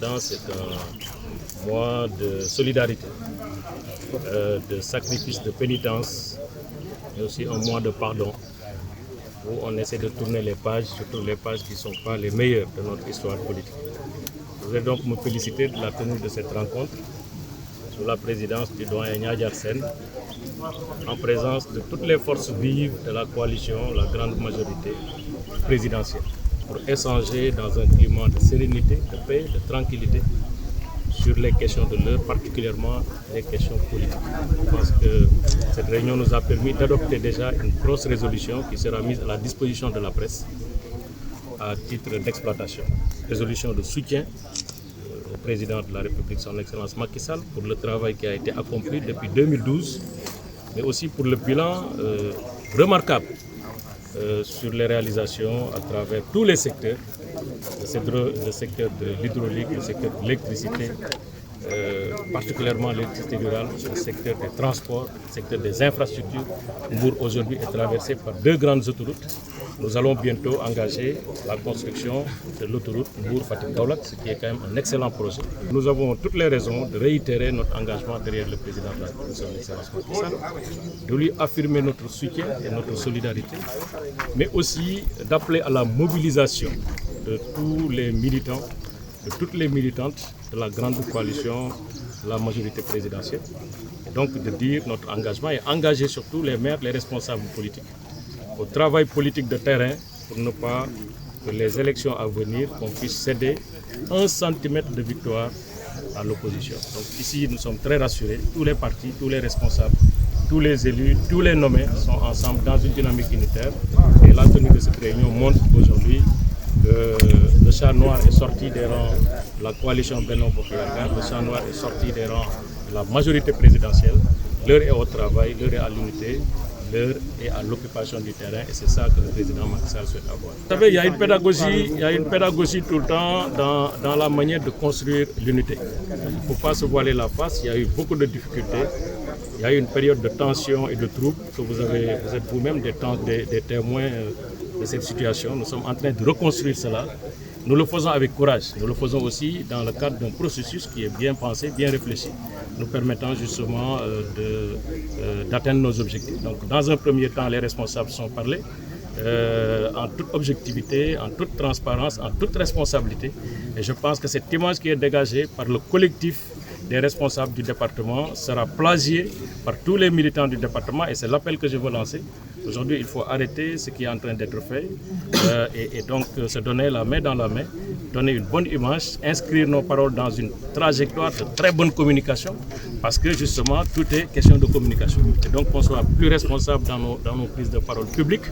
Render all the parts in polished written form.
Ramadan, c'est un mois de solidarité, de sacrifice, de pénitence, mais aussi un mois de pardon, où on essaie de tourner les pages, surtout les pages qui ne sont pas les meilleures de notre histoire politique. Je voudrais donc me féliciter de la tenue de cette rencontre sous la présidence du doyen Niadiar Sène, en présence de toutes les forces vives de la coalition, la grande majorité présidentielle, pour échanger dans un climat de sérénité, de paix, de tranquillité sur les questions de l'heure, particulièrement les questions politiques. Je pense que cette réunion nous a permis d'adopter déjà une grosse résolution qui sera mise à la disposition de la presse à titre d'exploitation. Résolution de soutien au président de la République, son Excellence Macky Sall, pour le travail qui a été accompli depuis 2012, mais aussi pour le bilan remarquable sur les réalisations à travers tous les secteurs, le secteur de l'hydraulique, le secteur de l'électricité, particulièrement l'électricité rurale, le secteur des transports, le secteur des infrastructures. Mbour aujourd'hui est traversé par 2 grandes autoroutes. Nous allons bientôt engager la construction de l'autoroute Mbour-Fatick-Kaolack, ce qui est quand même un excellent projet. Nous avons toutes les raisons de réitérer notre engagement derrière le président de la République, son Excellence Macky Sall, de lui affirmer notre soutien et notre solidarité, mais aussi d'appeler à la mobilisation de tous les militants, de toutes les militantes de la grande coalition, de la majorité présidentielle. Et donc de dire notre engagement et engager surtout les maires, les responsables politiques au travail politique de terrain pour ne pas que les élections à venir, qu'on puisse céder 1 centimètre de victoire à l'opposition. Donc ici, nous sommes très rassurés, tous les partis, tous les responsables, tous les élus, tous les nommés sont ensemble dans une dynamique unitaire. Et la tenue de cette réunion montre qu'aujourd'hui, le chat noir est sorti des rangs de la coalition Benno Bokk Yakaar, le chat noir est sorti des rangs de la majorité présidentielle. L'heure est au travail, l'heure est à l'unité, l'heure est à l'occupation du terrain et c'est ça que le président Macky Sall souhaite avoir. Vous savez, il y a une pédagogie tout le temps dans la manière de construire l'unité. Il ne faut pas se voiler la face, il y a eu beaucoup de difficultés, il y a eu une période de tension et de troubles que vous êtes vous-même des témoins de cette situation. Nous sommes en train de reconstruire cela. Nous le faisons avec courage. Nous le faisons aussi dans le cadre d'un processus qui est bien pensé, bien réfléchi, nous permettant justement d'atteindre nos objectifs. Donc, dans un premier temps, les responsables sont parlés en toute objectivité, en toute transparence, en toute responsabilité. Et je pense que cette image qui est dégagée par le collectif des responsables du département sera plagiée par tous les militants du département et c'est l'appel que je veux lancer. Aujourd'hui, il faut arrêter ce qui est en train d'être fait et donc se donner la main dans la main, donner une bonne image, inscrire nos paroles dans une trajectoire de très bonne communication parce que justement, tout est question de communication. Et donc qu'on soit plus responsable dans nos prises de parole publiques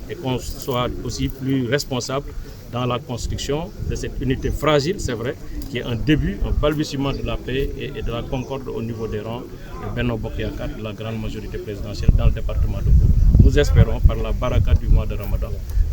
et qu'on soit aussi plus responsable dans la construction de cette unité fragile, c'est vrai, qui est un début, un balbutiement de la paix et de la concorde au niveau des rangs de Benno Bokk Yakaar, de la grande majorité présidentielle dans le département de Mbour. Nous espérons, par la baraka du mois de Ramadan,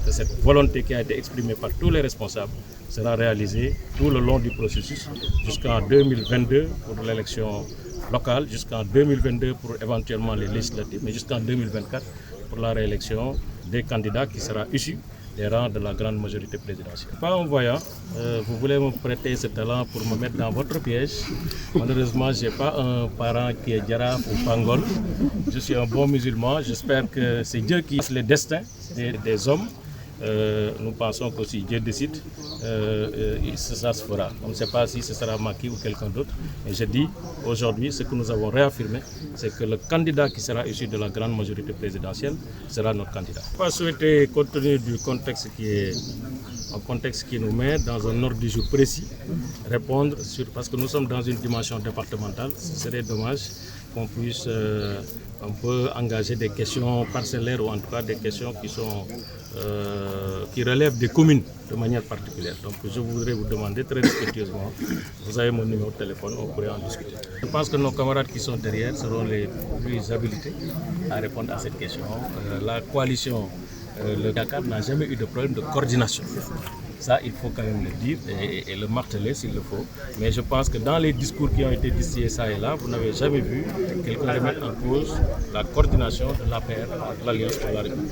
que cette volonté qui a été exprimée par tous les responsables sera réalisée tout le long du processus jusqu'en 2022 pour l'élection locale, jusqu'en 2022 pour éventuellement les législatives, mais jusqu'en 2024 pour la réélection des candidats qui sera issu des rangs de la grande majorité présidentielle. Pas en voyant, vous voulez me prêter ce talent pour me mettre dans votre piège. Malheureusement, je n'ai pas un parent qui est Djaraf ou Pangol. Je suis un bon musulman. J'espère que c'est Dieu qui fait les destins des hommes. Nous pensons que si Dieu décide, ça se fera. On ne sait pas si ce sera Macky ou quelqu'un d'autre. Et je dis aujourd'hui, ce que nous avons réaffirmé, c'est que le candidat qui sera issu de la grande majorité présidentielle sera notre candidat. Je n'ai pas souhaité, compte tenu du contexte qui est un contexte qui nous met dans un ordre du jour précis, répondre sur, parce que nous sommes dans une dimension départementale, ce serait dommage qu'on puisse un peu engager des questions parcellaires ou en tout cas des questions qui relèvent des communes de manière particulière. Donc je voudrais vous demander très respectueusement, vous avez mon numéro de téléphone, on pourrait en discuter. Je pense que nos camarades qui sont derrière seront les plus habilités à répondre à cette question. La coalition, le Dakar n'a jamais eu de problème de coordination. Ça, il faut quand même le dire et le marteler s'il le faut. Mais je pense que dans les discours qui ont été distillés ça et là, vous n'avez jamais vu quelqu'un remettre en cause la coordination de l'APR, de l'Alliance pour la République.